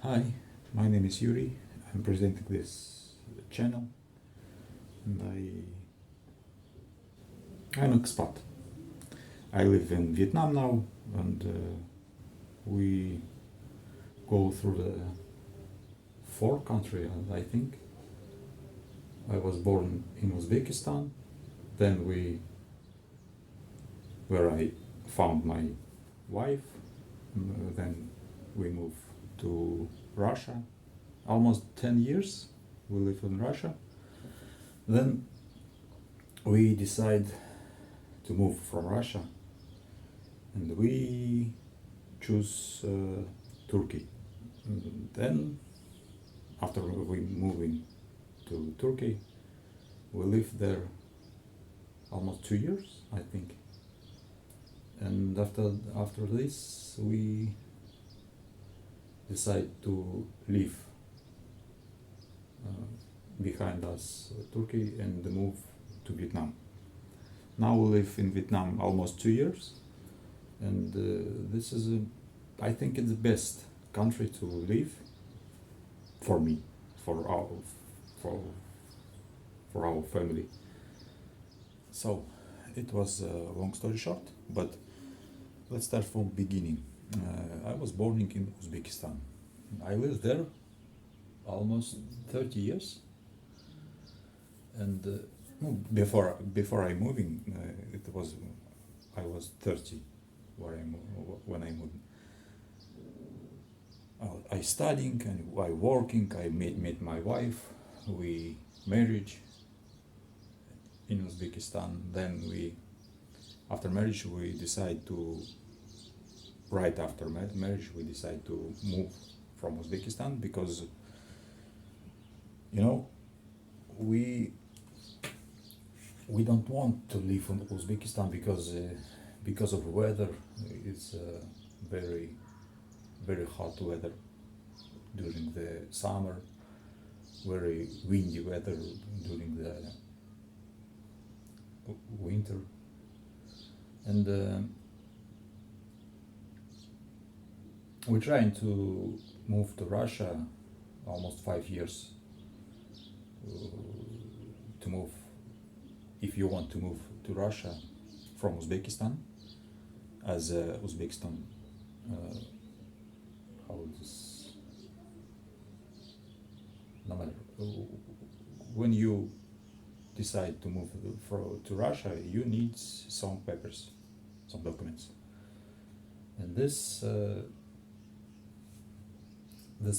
Hi, my name is Yuri. I'm presenting this channel, and I'm an expat. I live in Vietnam now, and we go through the four countries, I think. I was born in Uzbekistan, then where I found my wife, then we moved to Russia. Almost 10 years we live in Russia. Then we decide to move from Russia, and we choose Turkey. And then after we moving to Turkey, we lived there almost 2 years, I think. And after this, we decide to leave behind us Turkey and move to Vietnam. Now we live in Vietnam almost 2 years, and this is I think it's the best country to live for me, for our family. So it was a long story short, but let's start from beginning. I was born in Uzbekistan. I lived there almost 30 years, and before I moving, I was 30 when I moved. I studying and I working. I met my wife. We married in Uzbekistan. Then after marriage, we decide to. Right after marriage, we decide to move from Uzbekistan because, we don't want to live in Uzbekistan because of weather. It's very very hot weather during the summer, very windy weather during the winter, and we're trying to move to Russia almost 5 years to move. If you want to move to Russia from Uzbekistan, as Uzbekistan, how this, no matter, when you decide to move to Russia, you need some papers, some documents, and this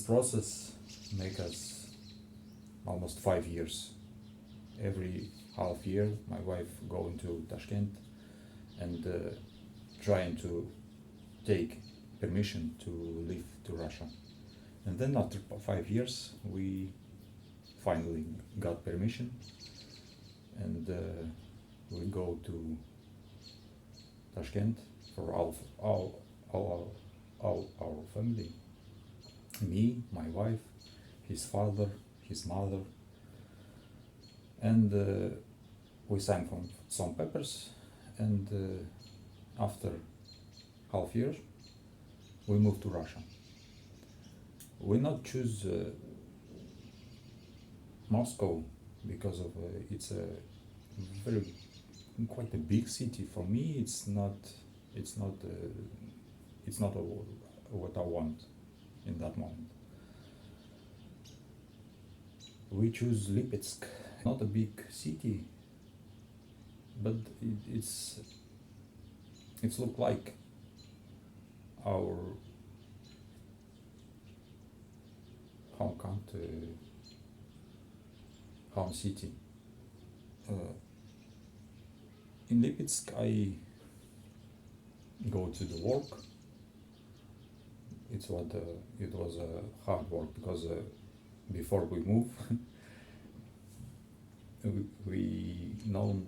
process make us almost 5 years. Every half year, my wife going to Tashkent and trying to take permission to leave to Russia. And then after 5 years, we finally got permission, and we go to Tashkent for all our family. Me, my wife, his father, his mother, and we signed some papers, and after half year we moved to Russia. We not choose Moscow because of it's a very quite a big city. For me, it's not what I want in that moment. We choose Lipetsk, not a big city, but it's look like our home city. In Lipetsk, I go to the work. It was hard work because before we move, we know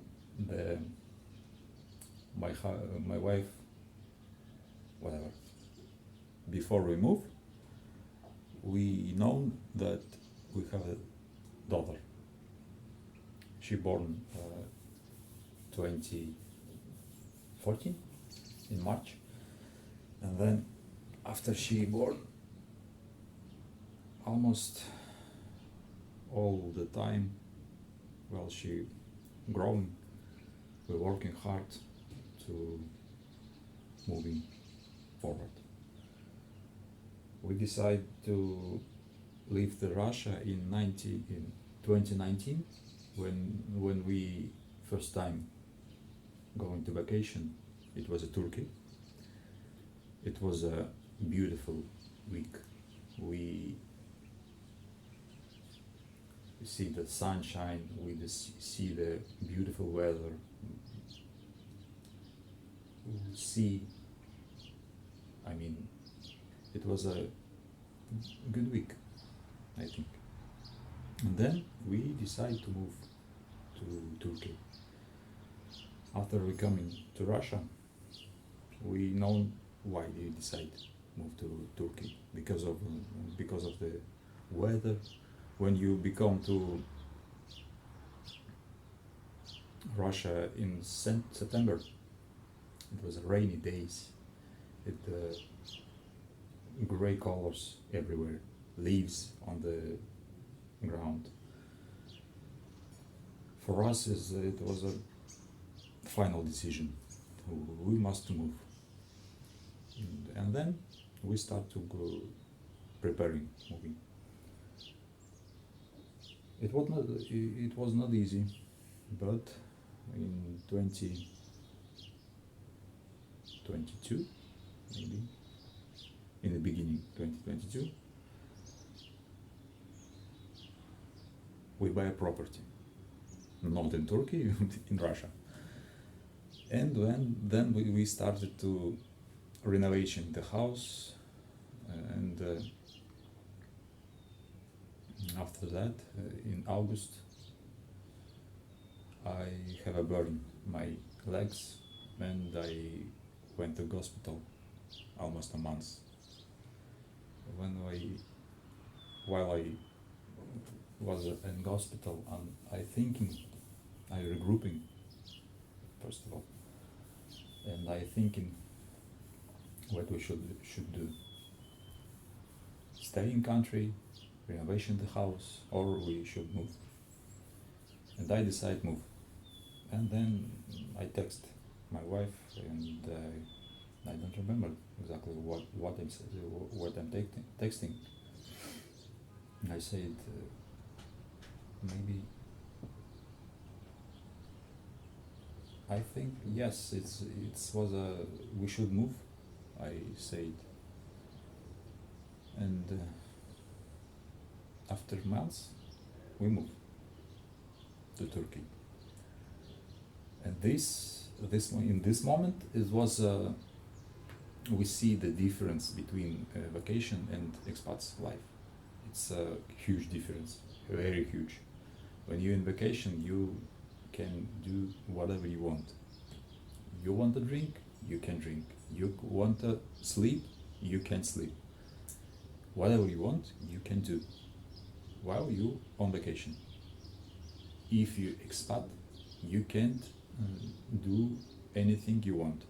my wife, whatever. Before we move, we know that we have a daughter. She born 2014 in March, and then after she born, almost all the time while she growing, we're working hard to moving forward. We decided to leave the Russia in 2019 when we first time going to vacation. It was a Turkey. It was a beautiful week. We see the sunshine, we see the beautiful weather, sea. I mean, it was a good week, I think. And then we decided to move to Turkey. After we coming to Russia, we know why we decided to move to Turkey because of the weather. When you become to Russia in September, it was rainy days. Gray colors everywhere, leaves on the ground. For us, it was a final decision. We must move, and then we start to go preparing moving. It was not easy, but in 2022, maybe in the beginning 2022, we buy a property, not in Turkey, in Russia. And then we started to renovation the house, and after that, in August, I have a burn my legs, and I went to hospital almost a month. While I was in hospital, and I regrouping first of all, and I thinking what we should do: stay in country, renovation the house, or we should move. And I decided move. And then I text my wife, and I don't remember exactly what I'm texting. I said maybe. I think yes, we should move. I said, and after months, we moved to Turkey. And in this moment, we see the difference between vacation and expats life. It's a huge difference, very huge. When you're in vacation, you can do whatever you want. You want to drink, you can drink. You want to sleep, you can sleep. Whatever you want, you can do while you on vacation. If you expat, you can't do anything you want.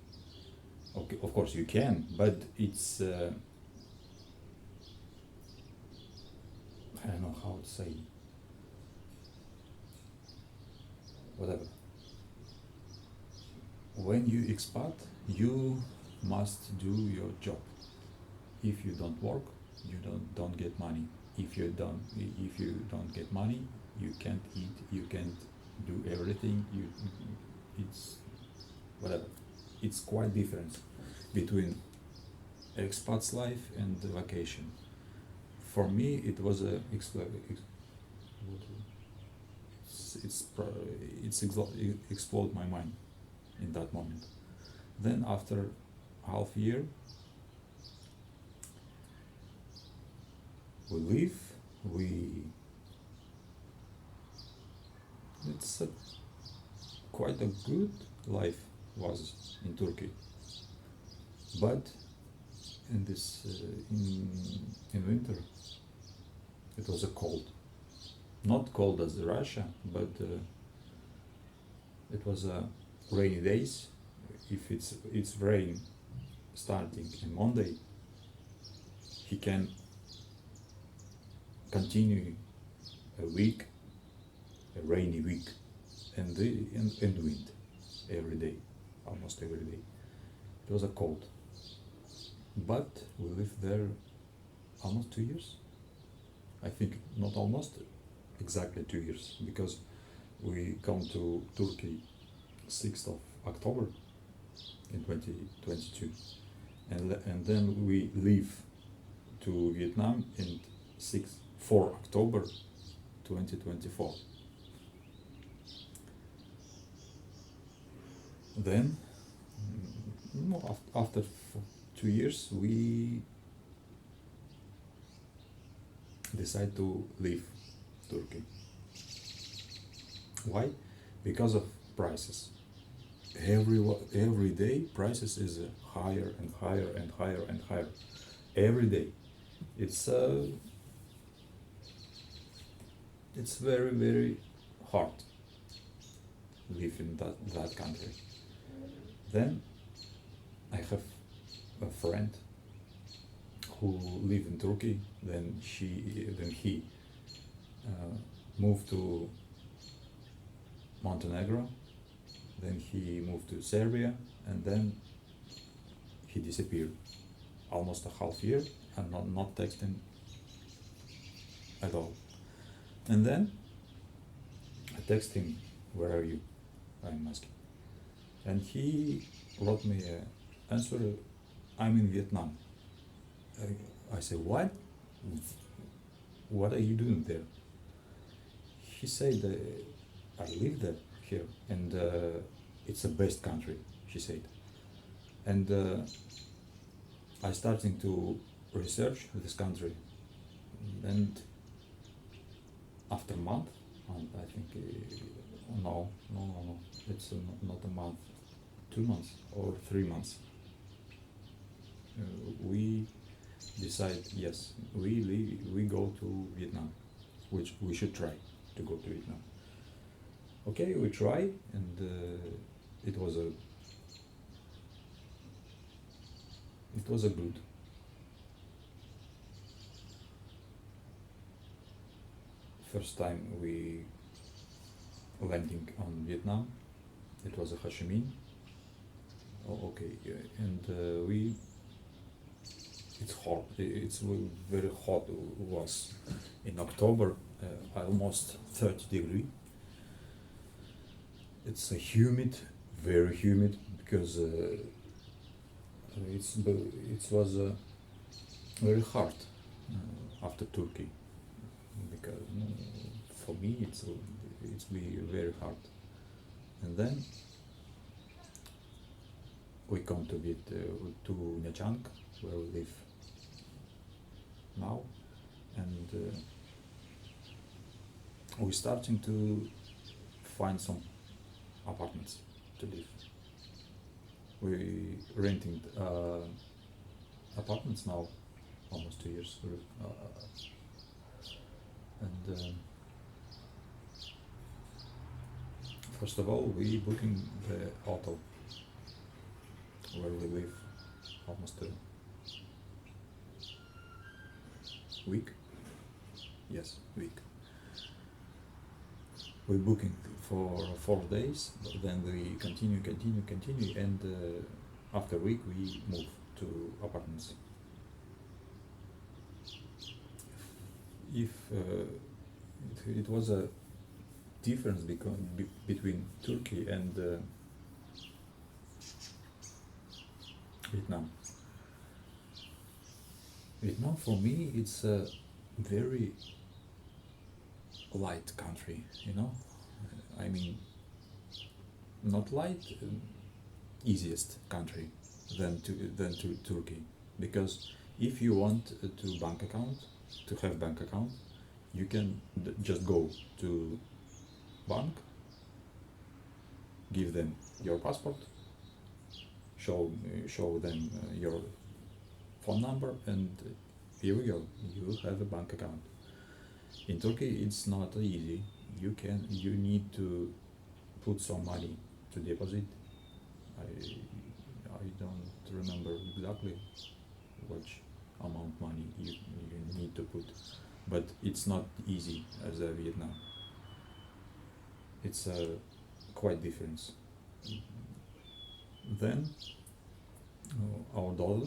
Okay, of course you can, but it's I don't know how to say. Whatever. When you expat, you must do your job. If you don't work, you don't get money. If you don't get money, you can't eat. You can't do everything. It's whatever. It's quite different between expat's life and the vacation. For me, it was explode my mind in that moment. Then after half year, we leave. It's quite a good life was in Turkey, but in winter it was a cold, not cold as Russia, but it was rainy days. If it's rain starting on Monday, he can continue a week, a rainy week, and wind every day, almost every day. It was a cold, but we lived there almost 2 years. I think not almost, exactly 2 years, because we come to Turkey 6th of October in 2022, and then we leave to Vietnam in 4 October 2024. Then, after 2 years, we decide to leave Turkey. Why? Because of prices. Every day prices is higher and higher and higher and higher. Every day. It's very, very hard to live in that country. Then I have a friend who live in Turkey. Then he moved to Montenegro. Then he moved to Serbia, and then he disappeared almost a half year and not texting at all. And then I text him, "Where are you?" I'm asking, and he wrote me an answer, "I'm in Vietnam." I say, "What? What are you doing there?" He said, "I live there here, and it's the best country," she said. And I starting to research this country, and after a month, and I think no, it's not a month, 2 months or 3 months. We decide, yes, we go to Vietnam, which we should try to go to Vietnam. Okay, we try, and it was a good. First time we landing on Vietnam, it was a Ho Chi Minh. Oh, okay, and it's hot. It's very hot. It was in October, almost 30 degree. It's humid, very humid, because it was very hard after Turkey, because for me it's be very hard. And then we come to Nha Trang, where we live now, and we're starting to find some apartments to live. We renting apartments now almost 2 years, and first of all we booking the hotel where we live almost a week. Yes, week. We booking for 4 days, but then we continue, and after a week we move to apartments. If it was a difference between Turkey and Vietnam. Vietnam for me it's a very light country, I mean, not light, easiest country than to Turkey, because if you want to have bank account, you can just go to bank, give them your passport, show them your phone number, and here we go, you have a bank account. In Turkey it's not easy. You need to put some money to deposit. I don't remember exactly which amount money you need to put, but it's not easy as a Vietnam. It's a quite difference. Then our daughter,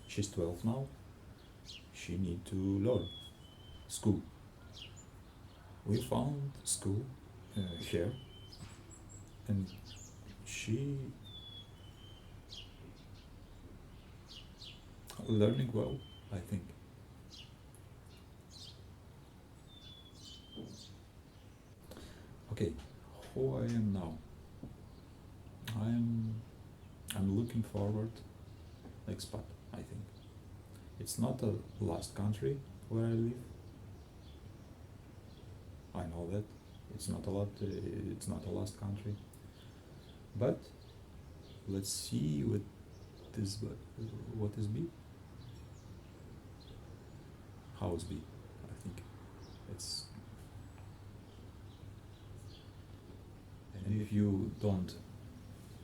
she's 12 now. She need to learn school. We found school here, and she learning well, I think. Okay, who I am now? I'm looking forward expat, I think. It's not a last country where I live. I know that it's not a lot. It's not a last country, but let's see what is be. How is be? I think it's. And if you don't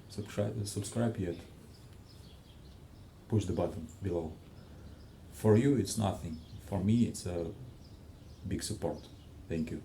subscribe yet, push the button below. For you, it's nothing. For me, it's a big support. Thank you.